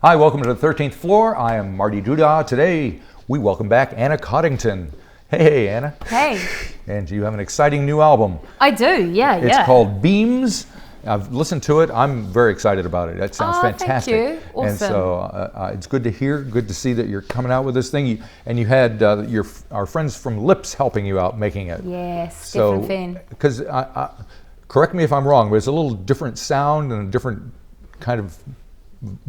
Hi, welcome to the 13th floor. I am Marty Duda. Today, we welcome back Anna Coddington. Hey, Anna. Hey. And you have an exciting new album. I do, yeah. It's called Beams. I've listened to it. I'm very excited about it. That sounds fantastic. Thank you. Awesome. And so it's good to hear, good to see that you're coming out with this thing. And you had our friends from Lips helping you out making it. Yes, so, different fan. Because, correct me if I'm wrong, but it's a little different sound and a different kind of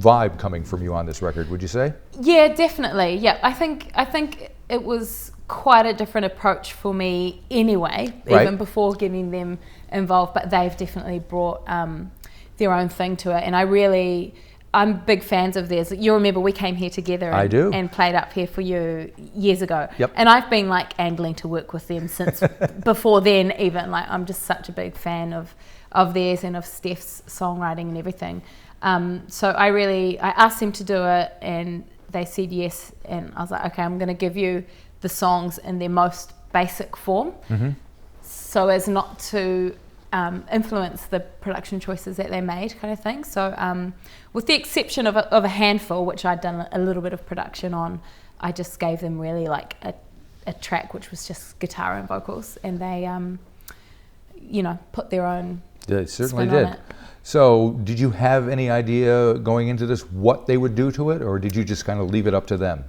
vibe coming from you on this record, would you say? Yeah, definitely. Yeah, I think it was quite a different approach for me anyway, even before getting them involved, but they've definitely brought their own thing to it, and I'm big fans of theirs. You remember we came here together and played up here for you years ago. Yep. And I've been like angling to work with them since before then even. Like I'm just such a big fan of theirs and of Steph's songwriting and everything. So I asked them to do it and they said yes, and I was like, okay, I'm going to give you the songs in their most basic form, so as not to influence the production choices that they made, kind of thing. So with the exception of a handful, which I'd done a little bit of production on, I just gave them really like a track which was just guitar and vocals, and they put their own certainly spin did. on it. So did you have any idea going into this what they would do to it, or did you just kind of leave it up to them?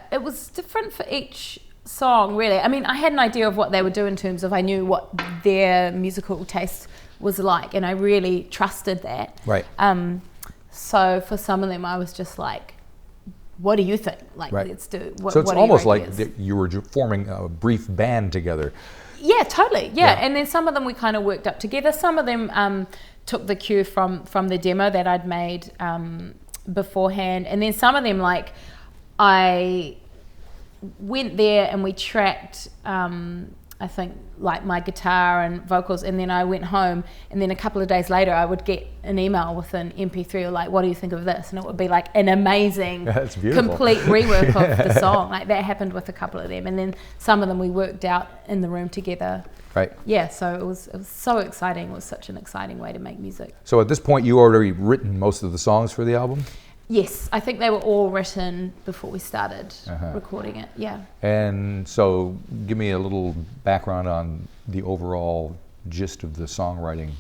It was different for each song, really. I mean, I had an idea of what they would do in terms of I knew what their musical taste was like, and I really trusted that. Right. So for some of them, I was just like, what do you think? Like, let's do what. So it's what almost like you were forming a brief band together. Yeah, totally. Yeah, and then some of them we kind of worked up together. Some of them took the cue from the demo that I'd made beforehand, and then some of them, like, I went there and we tracked I think like my guitar and vocals, and then I went home, and then a couple of days later I would get an email with an MP3 like, what do you think of this? And it would be like an amazing complete rework of the song. Like that happened with a couple of them, and then some of them we worked out in the room together. Right. Yeah, so it was so exciting. It was such an exciting way to make music. So at this point you already written most of the songs for the album? Yes, I think they were all written before we started recording it, yeah. And so give me a little background on the overall gist of the songwriting.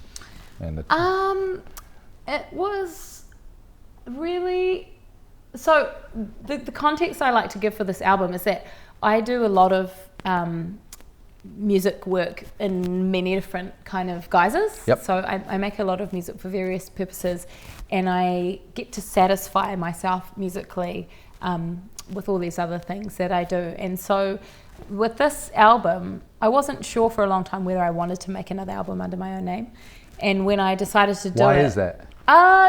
And it was really... So the context I like to give for this album is that I do a lot of music work in many different kind of guises. Yep. So I make a lot of music for various purposes, and I get to satisfy myself musically with all these other things that I do. And so with this album, I wasn't sure for a long time whether I wanted to make another album under my own name. And when I decided to do it... Why is that?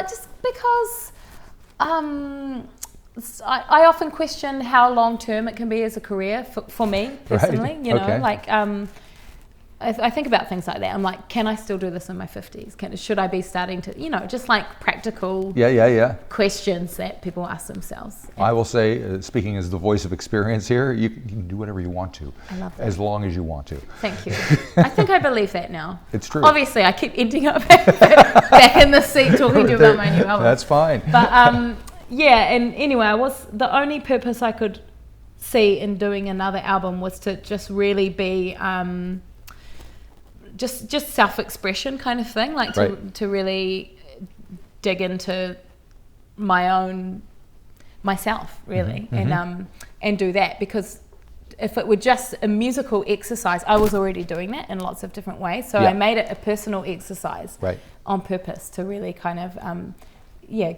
Just because I often question how long-term it can be as a career for me personally. Right. You know, like I think about things like that. I'm like, can I still do this in my 50s? Should I be starting to, just like practical questions that people ask themselves. I will say, speaking as the voice of experience here, you can do whatever you want to. I love that. As long as you want to. Thank you. I think I believe that now. It's true. Obviously, I keep ending up back in the seat talking to you about my new album. That's fine. But and anyway, the only purpose I could see in doing another album was to just really be just self-expression kind of thing, like to really dig into myself really, and do that, because if it were just a musical exercise, I was already doing that in lots of different ways. So I made it a personal exercise on purpose to really kind of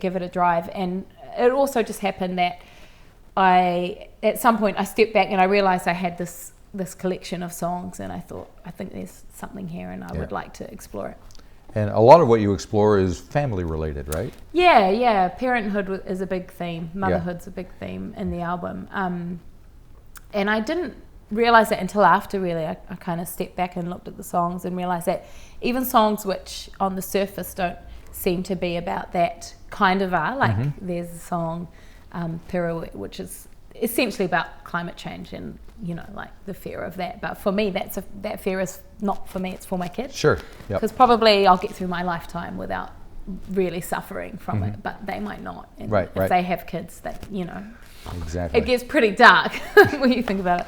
give it a drive. And it also just happened that at some point I stepped back and I realized I had this collection of songs, and I thought, I think there's something here and I would like to explore it. And a lot of what you explore is family related, right? Yeah. Parenthood is a big theme. Motherhood's a big theme in the album. And I didn't realize that until after, really. I kind of stepped back and looked at the songs and realized that even songs which on the surface don't seem to be about that kind of are, like there's a song, Pirouette, which is essentially about climate change and, you know, like the fear of that. But for me, that fear is not for me, it's for my kids. Sure. Because probably I'll get through my lifetime without really suffering from it, but they might not. And Right, if they have kids, that, you know, Exactly. it gets pretty dark when you think about it.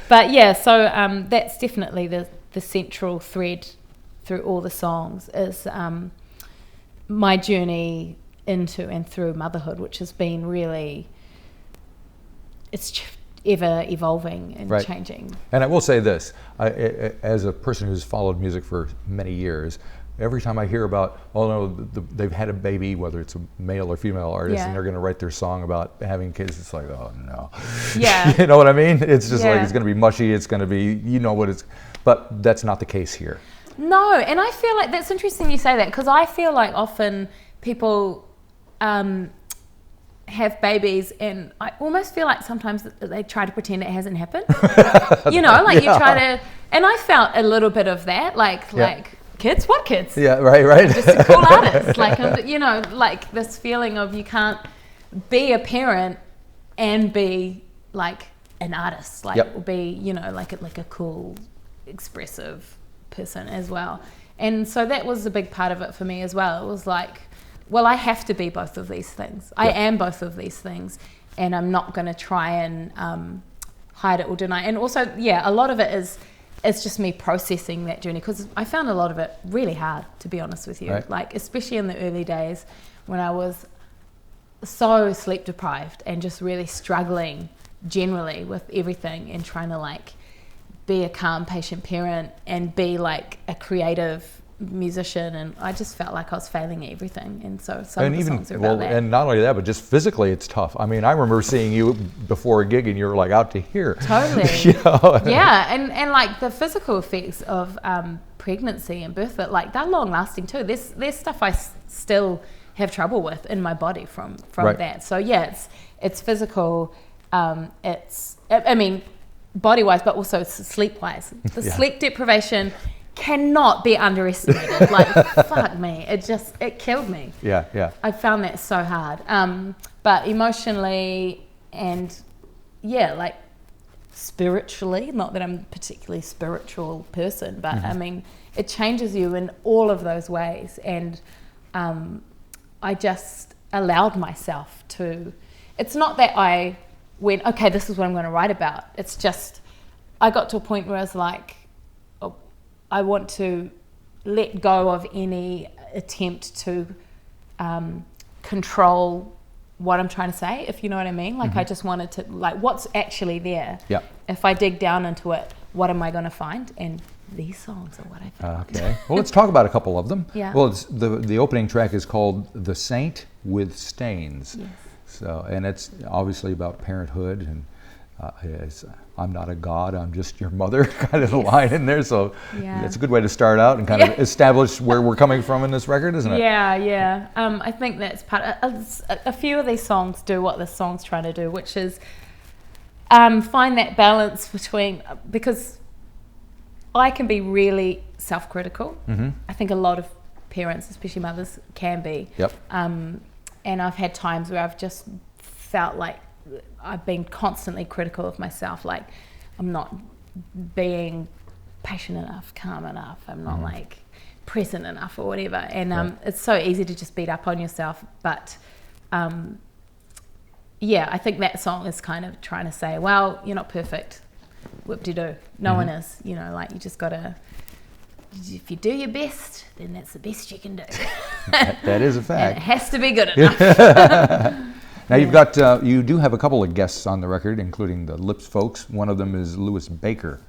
But yeah, so that's definitely the central thread through all the songs is my journey into and through motherhood, which has been really, it's ever evolving and changing. And I will say this, as a person who's followed music for many years, every time I hear about, oh no, they've had a baby, whether it's a male or female artist, and they're going to write their song about having kids, it's like, oh no. Yeah. You know what I mean? It's just like, it's going to be mushy, it's going to be, you know what it's, but that's not the case here. No, and I feel like that's interesting you say that, because I feel like often people have babies, and I almost feel like sometimes they try to pretend it hasn't happened. You know, like you try to, and I felt a little bit of that, like kids, what kids? Yeah, right. Just a cool artist, like, you know, like this feeling of you can't be a parent and be like an artist, like or be, you know, like a cool, expressive person as well. And so that was a big part of it for me as well. It was like, well, I have to be both of these things. I am both of these things, and I'm not going to try and hide it or deny. And also, a lot of it is, it's just me processing that journey, because I found a lot of it really hard, to be honest with you. Like, especially in the early days when I was so sleep deprived and just really struggling generally with everything, and trying to like be a calm, patient parent and be like a creative musician, and I just felt like I was failing at everything. And so some of the songs are about that. And not only that, but just physically it's tough. I mean, I remember seeing you before a gig and you were like out to here. Totally. You know? Yeah, and like the physical effects of pregnancy and birth, but like they're long lasting too. There's stuff I still have trouble with in my body from that. So it's physical, it's, I mean, body wise, but also sleep wise. The sleep deprivation cannot be underestimated. Like, fuck me, it killed me. I found that so hard, but emotionally and like spiritually, not that I'm a particularly spiritual person, but I mean, it changes you in all of those ways. And I just allowed myself to, it's not that I went, okay, this is what I'm going to write about. It's just, I got to a point where I was like, I want to let go of any attempt to control what I'm trying to say, if you know what I mean. Like, I just wanted to, like, what's actually there? If I dig down into it, what am I going to find? And these songs are what I found. Okay. Well, let's talk about a couple of them. Well, it's the opening track is called The Saint with Stains. So, and it's obviously about parenthood, and I'm not a god, I'm just your mother, kind of the line in there. So it's a good way to start out and kind of establish where we're coming from in this record, isn't it? I think that's part of, a few of these songs do what this song's trying to do, which is find that balance between, because I can be really self-critical. I think a lot of parents, especially mothers, can be. And I've had times where I've just felt like I've been constantly critical of myself, like I'm not being patient enough, calm enough, I'm not like present enough or whatever. And it's so easy to just beat up on yourself. But I think that song is kind of trying to say, well, you're not perfect, whoop-de-doo, no one is, you know, like you just gotta, if you do your best, then that's the best you can do. That is a fact. And it has to be good enough. Now you've got, you do have a couple of guests on the record, including the Lips folks. One of them is Louis Baker.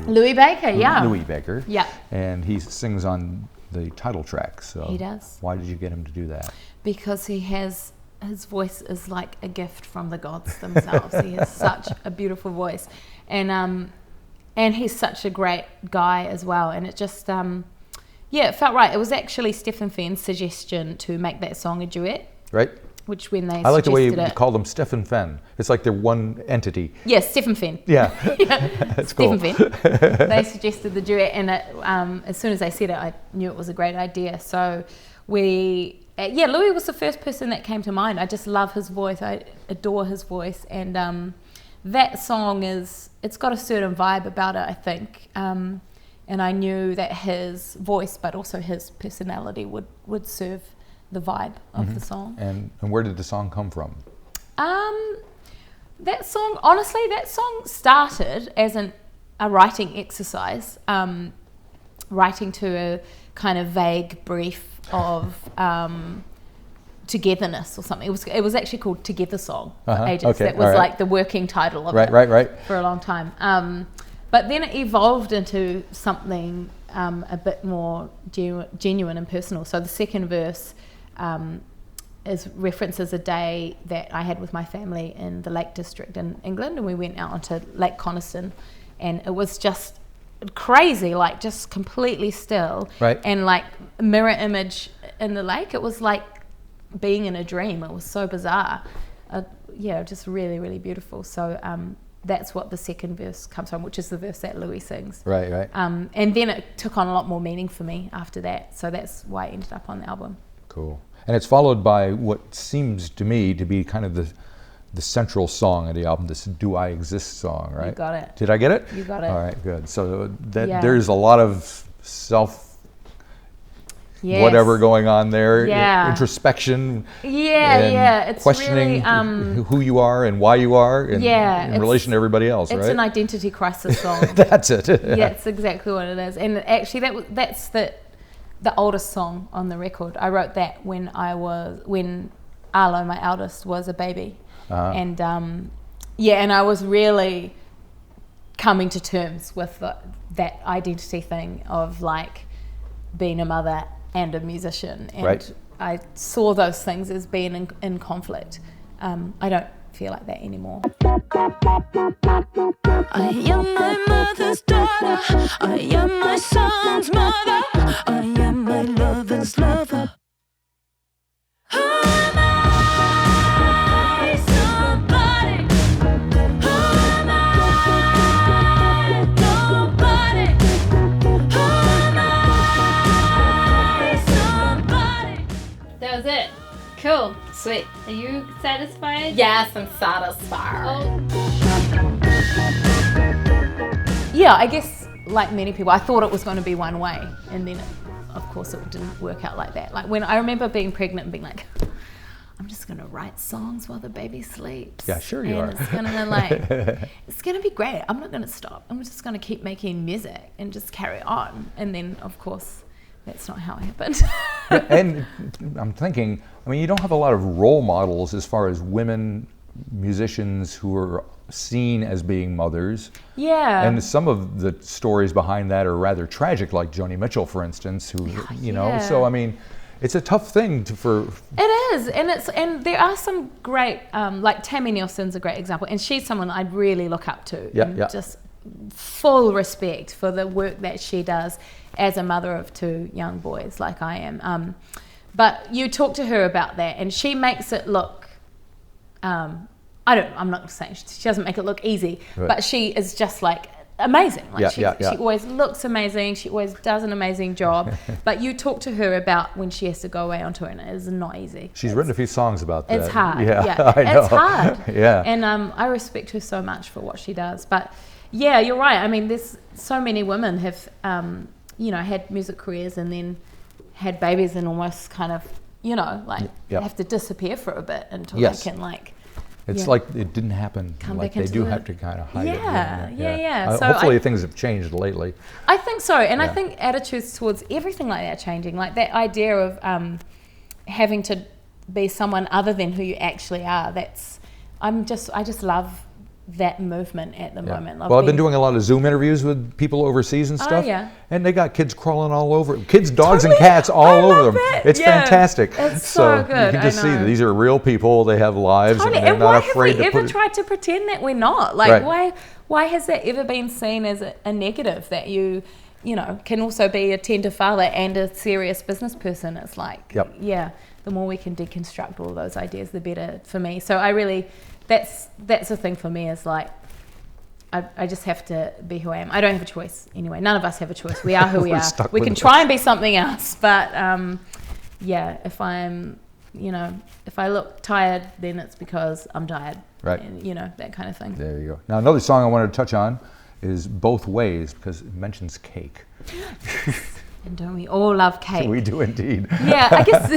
Louis Baker, Louis Baker. And he sings on the title track. So he does. Why did you get him to do that? Because his voice is like a gift from the gods themselves. He has such a beautiful voice. And he's such a great guy as well. And it just, it felt right. It was actually Stephen Fenn's suggestion to make that song a duet. Right. Which when they I like the way you it, call them Stephen Fenn. It's like they're one entity. Yes, Stephen Fenn. That's cool. Stephen Fenn. They suggested the duet, and it, as soon as they said it, I knew it was a great idea. So we Louis was the first person that came to mind. I just love his voice. I adore his voice, and that song it's got a certain vibe about it, I think. And I knew that his voice, but also his personality, would serve the vibe of the song. And where did the song come from? That song started as a writing exercise, writing to a kind of vague brief of togetherness or something. It was actually called Together Song for ages. Okay, that was like the working title of it for a long time. But then it evolved into something a bit more genuine and personal. So the second verse references a day that I had with my family in the Lake District in England, and we went out onto Lake Coniston, and it was just crazy, like just completely still, and like mirror image in the lake. It was like being in a dream. It was so bizarre. Just really, really beautiful. So that's what the second verse comes from, which is the verse that Louis sings. Right. And then it took on a lot more meaning for me after that. So that's why it ended up on the album. Cool. And it's followed by what seems to me to be kind of the central song of the album, this Do I Exist song, right? You got it. Did I get it? You got it. All right, good. So there's a lot of whatever going on there, introspection, it's questioning really, who you are and why you are in relation to everybody else, right? It's an identity crisis song. That's it. That's exactly what it is. And actually that's the oldest song on the record. I wrote that when Arlo, my eldest, was a baby. And and I was really coming to terms with that identity thing of like being a mother and a musician, and I saw those things as being in conflict. I don't feel like that anymore. I am my mother's daughter, I am my son's mother, I am my lover's lover. Who am I? Somebody. Who am I? Nobody. Who am I? Somebody. That was it. Cool. Sweet. Are you satisfied? Yes, I'm satisfied. Oh. Yeah, I guess like many people, I thought it was going to be one way, and then of course it didn't work out like that. Like when I remember being pregnant and being like, I'm just going to write songs while the baby sleeps. Yeah, sure you are. It's going to it's going to be great. I'm not going to stop. I'm just going to keep making music and just carry on. And then of course that's not how it happened. And I'm thinking, you don't have a lot of role models as far as women musicians who are seen as being mothers. Yeah. And some of the stories behind that are rather tragic, like Joni Mitchell, for instance, who, know, so it's a tough thing for. It is, and there are some great, like Tammy Nielsen's a great example, and she's someone I really look up to. Just full respect for the work that she does as a mother of two young boys, like I am. But you talk to her about that, and she makes it look. I'm not saying she doesn't make it look easy, but she is just like amazing. Like she always looks amazing. She always does an amazing job. But you talk to her about when she has to go away on tour, and it is not easy. She's written a few songs about that. It's hard. Yeah, I know. It's hard. Yeah. And I respect her so much for what she does. But yeah, you're right. There's so many women have, had music careers and then had babies and almost kind of, have to disappear for a bit until they can It's like it didn't happen. Come like back they do have to kind of hide it. Yeah. So hopefully things have changed lately. I think so, and I think attitudes towards everything like that are changing. Like that idea of having to be someone other than who you actually are. I just love that movement at the moment. I've been doing a lot of Zoom interviews with people overseas and stuff. And they got kids crawling all over. Kids, dogs, and cats all over them. It's fantastic. It's so good. You can just see that these are real people. They have lives, totally. and they're not afraid to why have we ever tried to pretend that we're not? Why has that ever been seen as a negative, that you can also be a tender father and a serious business person? It's like, the more we can deconstruct all those ideas, the better for me. So I really, that's the thing for me, is like, I just have to be who I am. I don't have a choice anyway. None of us have a choice. We are who we are. We can try and be something else, but if I'm, if I look tired, then it's because I'm tired. Right. And, that kind of thing. There you go. Now, another song I wanted to touch on is Both Ways, because it mentions cake. And don't we all love cake? We do indeed. Yeah, I guess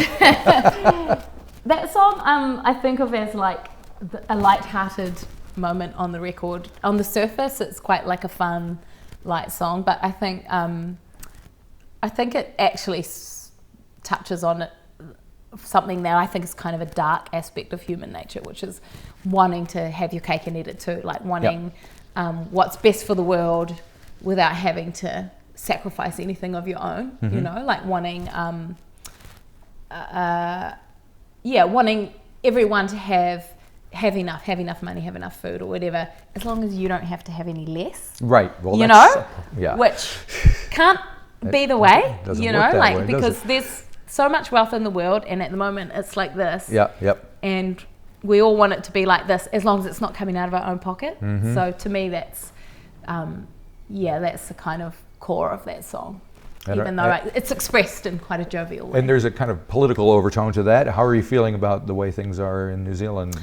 that song I think of as like a light-hearted moment on the record. On the surface, it's quite like a fun, light song, but I think it actually touches on something that I think is kind of a dark aspect of human nature, which is wanting to have your cake and eat it too, like wanting what's best for the world without having to sacrifice anything of your own, like wanting wanting everyone to have enough money, have enough food or whatever, as long as you don't have to have any less. Right. Well, which can't be the way, doesn't work that way, because there's so much wealth in the world, and at the moment it's like this. Yep. And we all want it to be like this, as long as it's not coming out of our own pocket. So to me, that's the kind of core of that song, even though it's expressed in quite a jovial way. And there's a kind of political overtone to that. How are you feeling about the way things are in New Zealand?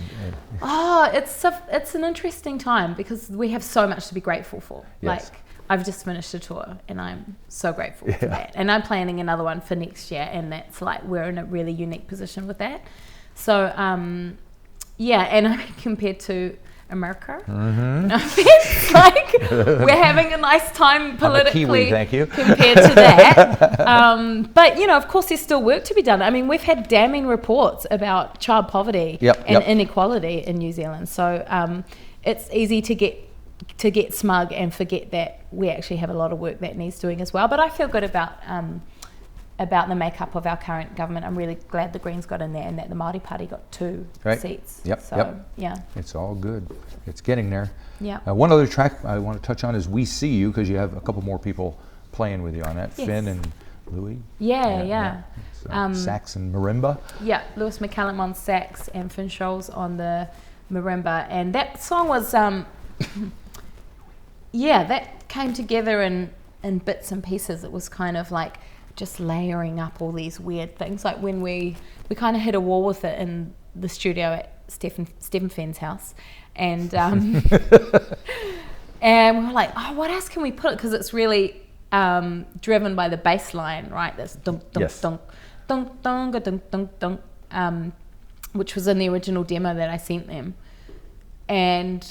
Oh, it's an interesting time because we have so much to be grateful for. Yes. Like, I've just finished a tour and I'm so grateful for that. And I'm planning another one for next year, and that's like, we're in a really unique position with that. So, and I mean, compared to America, no offense, like, we're having a nice time politically. I'm a Kiwi, thank you. Compared to that. But, of course, there's still work to be done. I mean, we've had damning reports about child poverty and inequality in New Zealand. So it's easy to get smug and forget that we actually have a lot of work that needs doing as well. But I feel good about the makeup of our current government. I'm really glad the Greens got in there and that the Marty Party got 2 seats. Yeah. It's all good. It's getting there. Yeah. One other track I want to touch on is We See You, because you have a couple more people playing with you on that. Yes. Finn and Louis. Yeah. So, sax and marimba. Yeah, Lewis McCallum on sax and Finn Scholes on the marimba. And that song was, that came together in bits and pieces. It was kind of like just layering up all these weird things. Like when we kind of hit a wall with it in the studio at Stephen Finn's house. And and we were like, oh, what else can we put it? Because it's really driven by the bass line, right? That's dunk, dunk, dunk, dunk, dunk, dunk, dunk, dunk, which was in the original demo that I sent them. And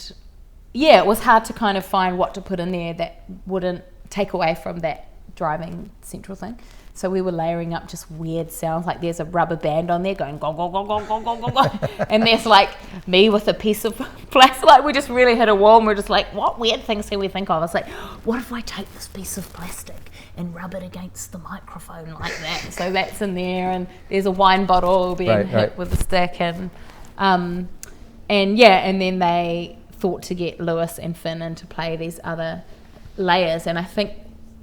it was hard to kind of find what to put in there that wouldn't take away from that driving central thing. So we were layering up just weird sounds, like there's a rubber band on there going gong gong gong gong gong gong gong gong, and there's like me with a piece of plastic. Like we just really hit a wall, and we're just like, what weird things can we think of? I was like, what if I take this piece of plastic and rub it against the microphone like that? So that's in there, and there's a wine bottle being hit with a stick, and then they thought to get Lewis and Finn in to play these other layers, and I think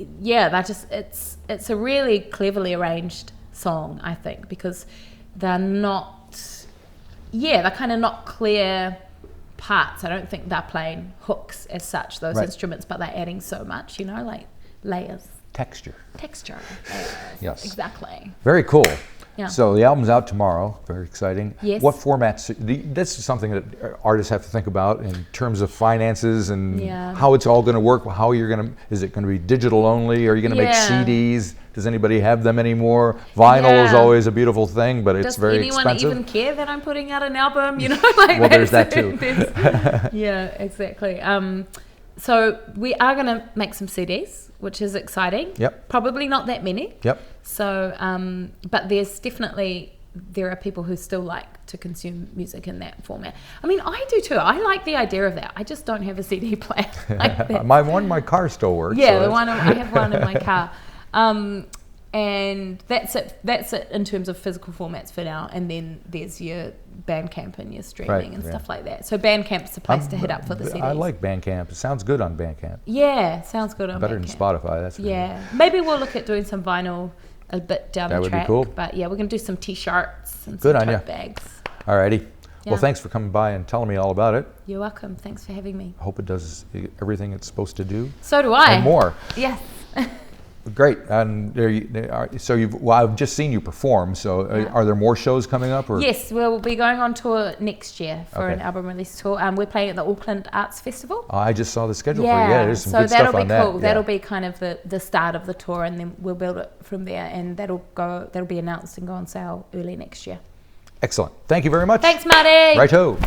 it's a really cleverly arranged song, I think, because they're kind of not clear parts. I don't think they're playing hooks as such, those instruments, but they're adding so much, like layers. Texture. Yes. Exactly. Very cool. Yeah. So the album's out tomorrow. Very exciting. Yes. What formats? This is something that artists have to think about in terms of finances and how it's all going to work. How you're going to? Is it going to be digital only? Are you going to make CDs? Does anybody have them anymore? Vinyl is always a beautiful thing, but it's very expensive. Does anyone even care that I'm putting out an album? Well, there's that too. Yeah, exactly. So we are going to make some CDs, which is exciting. Yep. Probably not that many. Yep. So, but there are people who still like to consume music in that format. I mean, I do too. I like the idea of that. I just don't have a CD player like that. my car still works. Yeah, so I have one in my car. And that's it in terms of physical formats for now. And then there's your Bandcamp and your streaming and stuff like that. So Bandcamp's the place to hit up for the CDs. I like Bandcamp. It sounds good on Bandcamp. Yeah, sounds good on Better Bandcamp. than Spotify. That's good. Maybe we'll look at doing some vinyl a bit down the track. That would be cool. But we're going to do some T-shirts and good some on tote you. bags. Alrighty. Yeah. Well, thanks for coming by and telling me all about it. You're welcome. Thanks for having me. I hope it does everything it's supposed to do. So do I. And more. Yes. Great. And so I've just seen you perform. So are there more shows coming up? Or? Yes, we'll be going on tour next year for Okay. an album release tour. We're playing at the Auckland Arts Festival. I just saw the schedule for you. Yeah, there's some so good that'll stuff on be that. cool. Yeah. That'll be kind of the start of the tour, and then we'll build it from there. And that'll be announced and go on sale early next year. Excellent. Thank you very much. Thanks, Marty. Righto.